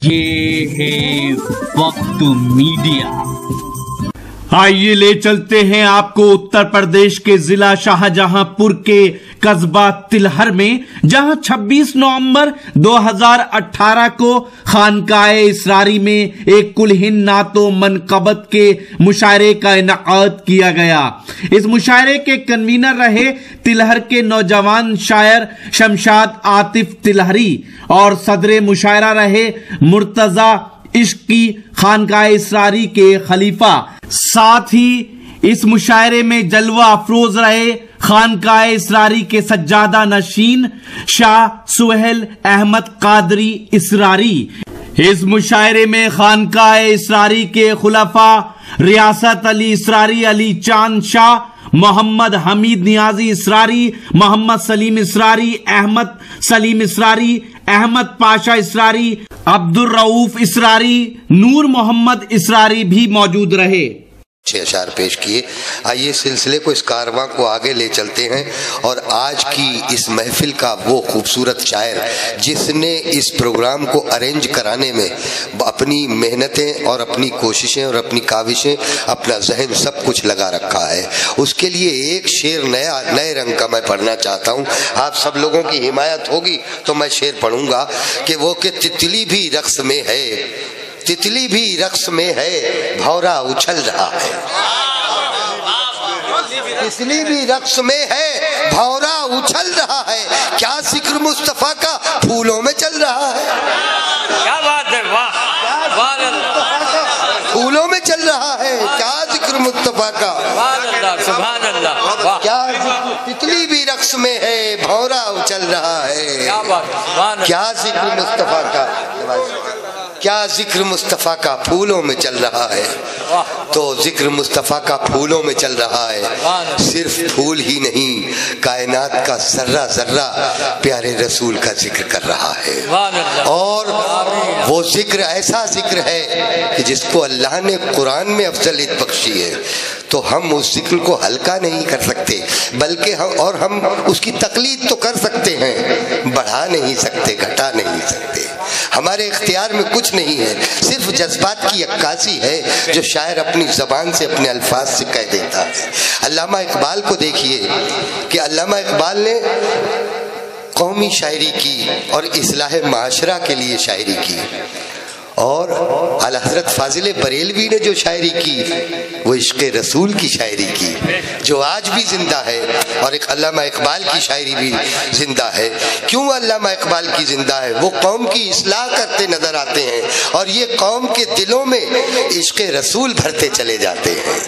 ये है वक्त मीडिया। आइए ले चलते हैं आपको उत्तर प्रदेश के जिला शाहजहांपुर के कस्बा तिलहर में, जहां 26 नवंबर 2018 को खानकाए इसरारी में एक कुलहिन नातो मनकबत के मुशायरे का इनाकाद किया गया। इस मुशायरे के कन्वीनर रहे तिलहर के नौजवान शायर शमशाद आतिफ तिलहरी और सदरे मुशायरा रहे मुर्तजा इश्की खानकाए इसरारी के खलीफा। साथ ही इस मुशायरे में जलवा अफरोज रहे खानकाए इसरारी के सज्जादा नशीन शाह सुहेल अहमद कादरी इसरारी। इस मुशायरे में खानकाए इसरारी के खुलफा रियासत अली इसरारी, अली चांद शाह, मोहम्मद हमीद नियाजी इसरारी, मोहम्मद सलीम इसरारी, अहमद सलीम इसरारी, अहमद पाशा इसरारी, अब्दुल रऊफ इसरारी, नूर मोहम्मद इसरारी भी मौजूद रहे। 6 अशार पेश किए। आइए सिलसिले को, इस कारवां को आगे ले चलते हैं और आज की इस महफिल का वो खूबसूरत शायर जिसने इस प्रोग्राम को अरेंज कराने में अपनी मेहनतें और अपनी कोशिशें और अपनी काविशें, अपना जहन सब कुछ लगा रखा है, उसके लिए एक शेर नए रंग का मैं पढ़ना चाहता हूँ। आप सब लोगों की हिमायत होगी तो मैं शेर पढ़ूंगा कि वो कि तितली भी रक्स में है, तितली भी रक्स में है, भौरा उछल रहा है। तितली भी रक्स में है, भौरा उछल रहा है, क्या जिक्र मुस्तफा का फूलों में चल रहा है। क्या बात है, वाह वाह, फूलों में चल रहा है, क्या जिक्र मुस्तफा का, सुभान अल्लाह, क्या तितली भी रक्स में है, भौरा उछल रहा है, क्या बात, क्या जिक्र मुस्तफा का, क्या जिक्र मुस्तफ़ा का फूलों में चल रहा है। तो जिक्र मुस्तफ़ा का फूलों में चल रहा है, सिर्फ फूल ही नहीं, कायनात का जर्रा जर्रा प्यारे रसूल का जिक्र कर रहा है। और वो जिक्र ऐसा जिक्र है कि जिसको अल्लाह ने कुरान में अफजलियत बख्शी है, तो हम उस जिक्र को हल्का नहीं कर सकते, बल्कि हम उसकी तकलीद तो कर सकते हैं, बढ़ा नहीं सकते, घटा नहीं सकते। हमारे इख्तियार में कुछ नहीं है, सिर्फ जज्बात की अक्कासी है जो शायर अपनी ज़बान से, अपने अल्फाज से कह देता है। अल्लामा इकबाल को देखिए कि अल्लामा इकबाल ने कौमी शायरी की और इस्लाह माशरा के लिए शायरी की, और आला हज़रत फाजिल बरेलवी ने जो शायरी की वो इश्क़ रसूल की शायरी की, जो आज भी जिंदा है। और एक अल्लामा इकबाल की शायरी भी जिंदा है। क्यों अल्लामा इकबाल की जिंदा है? वो कौम की इस्लाह करते नजर आते हैं और ये कौम के दिलों में इश्क़ रसूल भरते चले जाते हैं।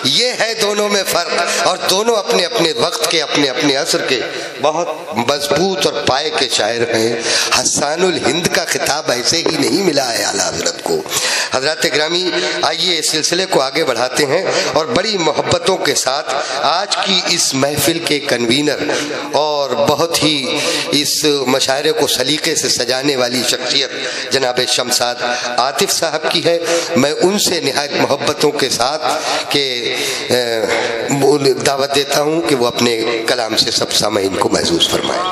ये है दोनों में फ़र्क, और दोनों अपने अपने वक्त के, अपने अपने असर के बहुत मजबूत और पाए के शायर हैं। हस्सानुल हिंद का खिताब ऐसे ही नहीं मिला है आला हज़रत को। हज़रत ग्रामी, आइए इस सिलसिले को आगे बढ़ाते हैं और बड़ी मोहब्बतों के साथ आज की इस महफिल के कन्वीनर और बहुत ही इस मशायरे को सलीके से सजाने वाली शख्सियत जनाब शमशाद आतिफ साहब की है। मैं उनसे निहायत मोहब्बतों के साथ के दावत देता हूँ कि वो अपने कलाम से सब सामईन को महसूस फरमाएं।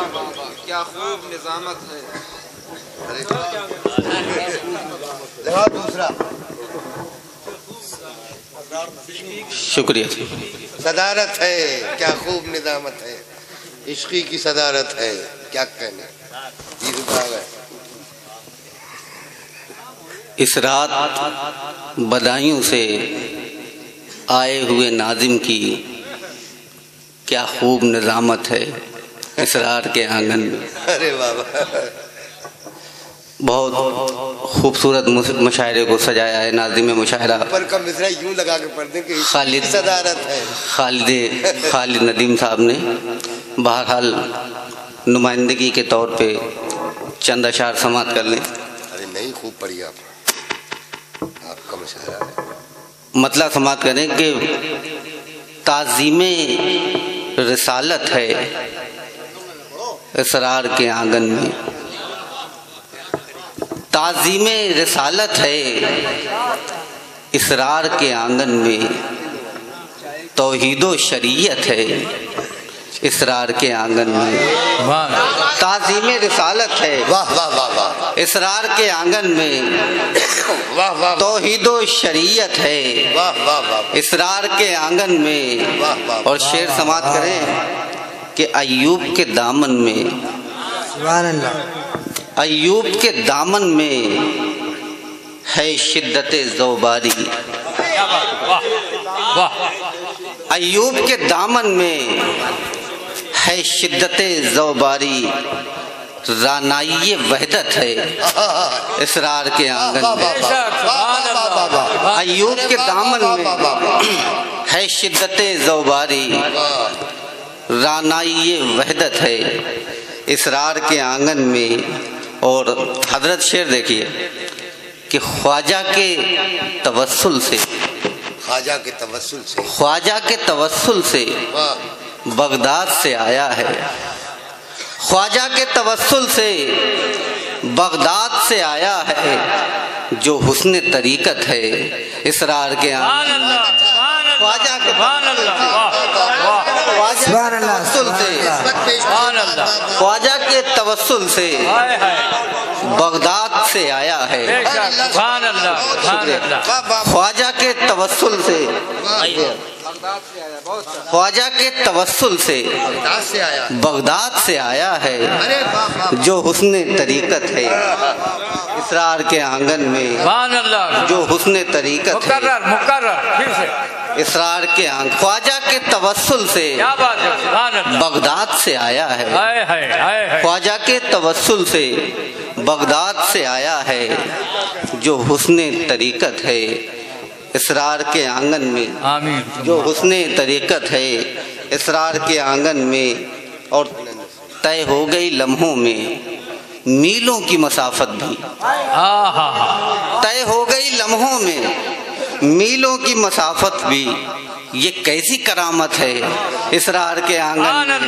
क्या खूब निज़ामत है। दूसरा शुक्रिया। सदारत है, क्या खूब निज़ामत है, इश्क़ी की सदारत है, क्या कहने। इस रात बधाइयों से आए हुए नाजिम की क्या खूब निज़ामत है इसरार के आंगन में। अरे बाबा, बहुत खूबसूरत मुशायरे को सजाया है नाज़िम मुशायरा। पर का मिसरा यूं लगा के पढ़ दें कि खालिद सदारत है, खालिद नदीम साहब ने बहरहाल नुमाइंदगी के तौर पे चंद अशार समात कर लें। अरे नहीं, खूब पढ़ी आपका मुशायरा है। मतलब समात करें कि ताज़ीमे रिसालत है इसरार के आंगन में, ताज़ीमे रिसालत है इसरार के आंगन में, तौहीदो शरीयत है اسرار کے آنگن میں تعظیم رسالت ہے، واہ واہ واہ واہ، اسرار کے آنگن میں واہ واہ، توحید و شریعت ہے، واہ واہ واہ، اسرار کے آنگن میں۔ اور شعر سماعت کریں کہ ایوب کے دامن میں، سبحان اللہ، ایوب کے دامن میں ہے شدت ذوباری، ایوب کے دامن میں ہے شدت ذوباری، رانائی وحدت ہے اسرار کے آنگن میں۔ ایوب کے دامن میں ہے شدت ذوباری، رانائی وحدت ہے اسرار کے آنگن میں۔ اور حضرت شعر دیکھیے کہ خواجہ کے توسل سے، خواجہ کے توسل سے، خواجہ کے توسل سے بغداد سے آیا ہے، خواجہ کے توسل سے بغداد سے آیا ہے، جو حسن طریقت ہے اسرار کے آنگن میں۔ خواجہ کے توسل سے، خواجہ کے توسل سے بغداد سے آیا ہے، خواجہ کے توسل سے، خواجہ کے توسل سے بغداد سے آیا ہے، جو حسن طریقت ہے اسرار کے آنگن میں، جو حسن طریقت ہے اسرار کے آنگن، خواجہ کے توسل سے بغداد سے آیا ہے، خواجہ کے توسل سے بغداد سے آیا ہے، جو حسن طریقت ہے اسرار کے آنگن میں، جو حسن طریقت ہے اسرار کے آنگن میں۔ اور طے ہو گئی لمحوں میں میلوں کی مسافت بھی، طے ہو گئی لمحوں میں میلوں کی مسافت بھی، یہ کیسی کرامت ہے اسرار کے آنگن میں۔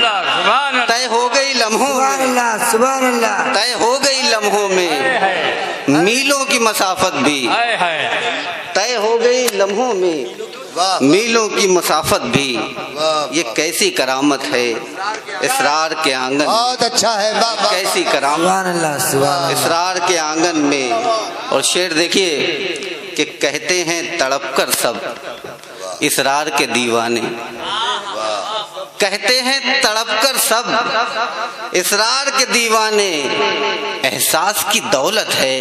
طے ہو گئی لمحوں میں، طے ہو گئی لمحوں میں میلوں کی مسافت بھی، طے ہو گئی لمحوں میں میلوں کی مسافت بھی، یہ کیسی کرامت ہے اسرار کے آنگن، بہت اچھا ہے، کیسی کرامت اسرار کے آنگن میں۔ اور شعر دیکھیے کہ کہتے ہیں تڑپ کر سب اسرار کے دیوانے، کہتے ہیں تڑپ کر سب اسرار کے دیوانے، احساس کی دولت ہے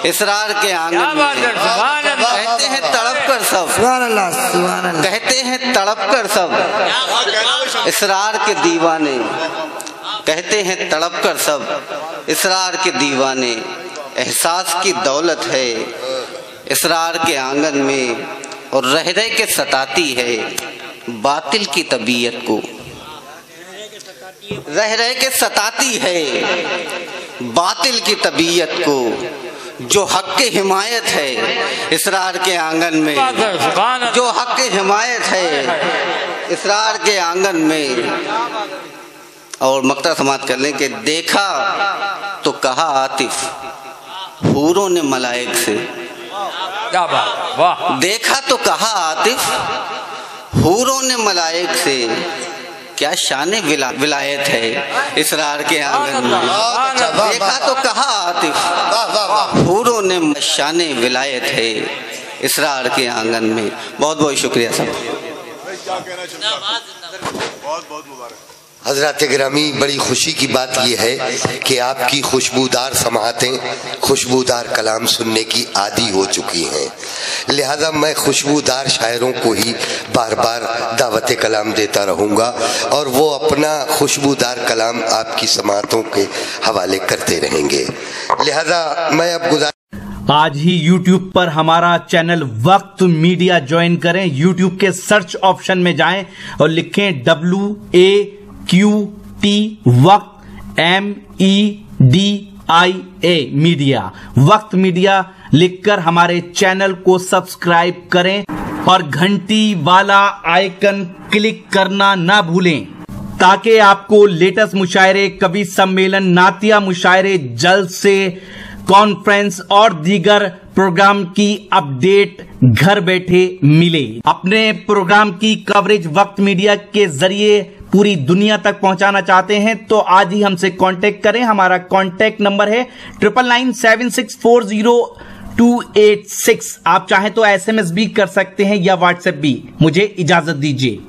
اسرار کے آنگن میں۔ کہتے ہیں تڑپ کر سب، کہتے ہیں تڑپ کر سب اسرار کے دیوانے، کہتے ہیں تڑپ کر سب اسرار کے دیوانے، احساس کی دولت ہے اسرار کے آنگن میں۔ اور رہ رہ کے ستاتی ہے باطل کی طبیعت کو، رہ رہ کے ستاتی ہے باطل کی طبیعت کو، جو حق کی حمایت ہے اسرار کے آنگن میں، جو حق کی حمایت ہے اسرار کے آنگن میں۔ اور مقطع سماعت کر لیں کہ دیکھا تو کہا عاطف حوروں نے ملائک سے، دیکھا تو کہا عاطف حوروں نے ملائک سے، کیا شان ولایت ہے اسرار کے آنگن میں۔ دیکھا تو کہا عاطف حوروں نے شان ولایت ہے اسرار کے آنگن میں۔ بہت بہت شکریہ صاحب۔ حضرات گرامی، بڑی خوشی کی بات یہ ہے کہ آپ کی خوشبودار سماعتیں، خوشبودار کلام سننے کی عادی ہو چکی ہیں، لہذا میں خوشبودار شاعروں کو ہی بار بار دعوت کلام دیتا رہوں گا، اور وہ اپنا خوشبودار کلام آپ کی سماعتوں کے حوالے کرتے رہیں گے۔ لہذا میں اب آج ہی یوٹیوب پر ہمارا چینل وقت میڈیا جوائن کریں، یوٹیوب کے سرچ آپشن میں جائیں اور لکھیں WAQT وقت MEDIA میڈیا، وقت میڈیا لکھ کر ہمارے چینل کو سبسکرائب کریں اور گھنٹی والا آئیکن کلک کرنا نہ بھولیں تاکہ آپ کو لیٹسٹ مشاعرے، کوی سمیلن، نعتیہ مشاعرے، جلسے، کانفرنس اور دیگر प्रोग्राम की अपडेट घर बैठे मिले। अपने प्रोग्राम की कवरेज वक्त मीडिया के जरिए पूरी दुनिया तक पहुंचाना चाहते हैं तो आज ही हमसे कांटेक्ट करें। हमारा कांटेक्ट नंबर है 9997640286। आप चाहें तो SMS भी कर सकते हैं या व्हाट्सएप भी। मुझे इजाजत दीजिए।